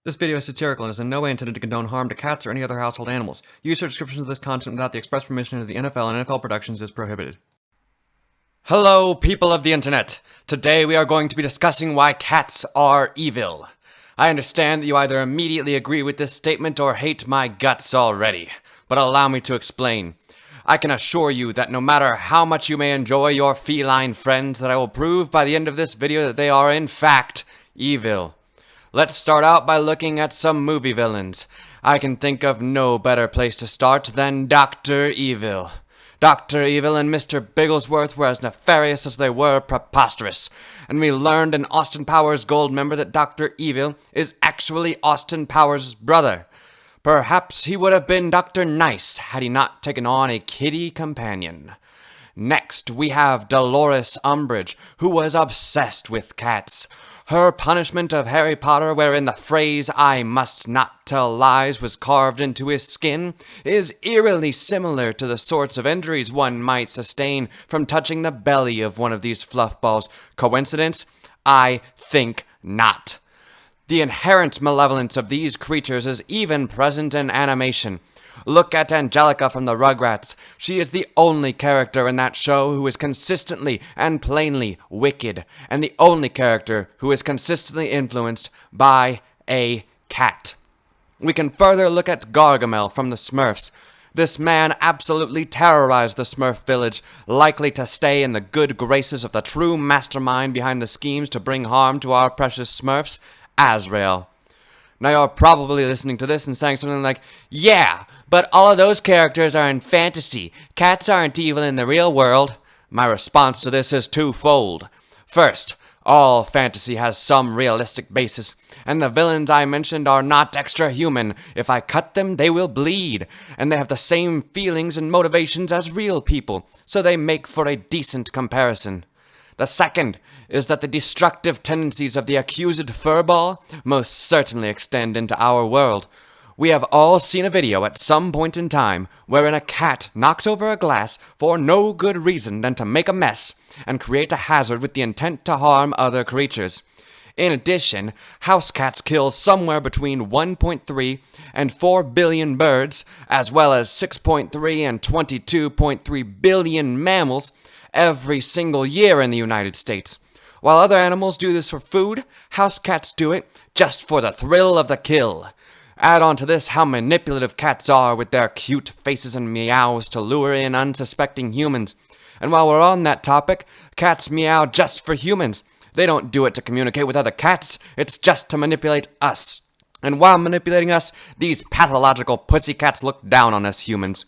This video is satirical and is in no way intended to condone harm to cats or any other household animals. Use or descriptions of this content without the express permission of the NFL and NFL Productions is prohibited. Hello, people of the internet! Today we are going to be discussing why cats are evil. I understand that you either immediately agree with this statement or hate my guts already, but allow me to explain. I can assure you that no matter how much you may enjoy your feline friends, that I will prove by the end of this video that they are in fact evil. Let's start out by looking at some movie villains. I can think of no better place to start than Dr. Evil. Dr. Evil and Mr. Bigglesworth were as nefarious as they were preposterous, and we learned in Austin Powers Goldmember that Dr. Evil is actually Austin Powers' brother. Perhaps he would have been Dr. Nice had he not taken on a kitty companion. Next, we have Dolores Umbridge, who was obsessed with cats. Her punishment of Harry Potter, wherein the phrase, "I must not tell lies," was carved into his skin, is eerily similar to the sorts of injuries one might sustain from touching the belly of one of these fluff balls. Coincidence? I think not. The inherent malevolence of these creatures is even present in animation. Look at Angelica from the Rugrats. She is the only character in that show who is consistently and plainly wicked, and the only character who is consistently influenced by a cat. We can further look at Gargamel from the Smurfs. This man absolutely terrorized the Smurf village, likely to stay in the good graces of the true mastermind behind the schemes to bring harm to our precious Smurfs, Azrael. Now you're probably listening to this and saying something like, "Yeah, but all of those characters are in fantasy. Cats aren't evil in the real world." My response to this is twofold. First, all fantasy has some realistic basis, and the villains I mentioned are not extra human. If I cut them, they will bleed, and they have the same feelings and motivations as real people, so they make for a decent comparison. The second is that the destructive tendencies of the accused furball most certainly extend into our world. We have all seen a video at some point in time wherein a cat knocks over a glass for no good reason than to make a mess and create a hazard with the intent to harm other creatures. In addition, house cats kill somewhere between 1.3 and 4 billion birds, as well as 6.3 and 22.3 billion mammals every single year in the United States. While other animals do this for food, house cats do it just for the thrill of the kill. Add on to this how manipulative cats are with their cute faces and meows to lure in unsuspecting humans. And while we're on that topic, cats meow just for humans. They don't do it to communicate with other cats, it's just to manipulate us. And while manipulating us, these pathological pussycats look down on us humans.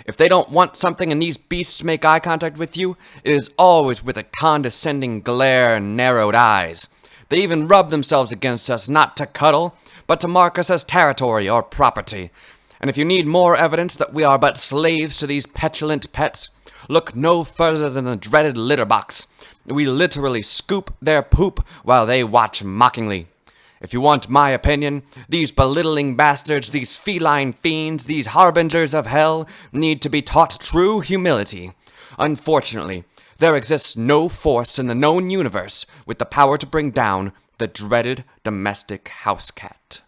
If they don't want something and these beasts make eye contact with you, it is always with a condescending glare and narrowed eyes. They even rub themselves against us not to cuddle, but to mark us as territory or property. And if you need more evidence that we are but slaves to these petulant pets, look no further than the dreaded litter box. We literally scoop their poop while they watch mockingly. If you want my opinion, these belittling bastards, these feline fiends, these harbingers of hell, need to be taught true humility. Unfortunately, there exists no force in the known universe with the power to bring down the dreaded domestic house cat.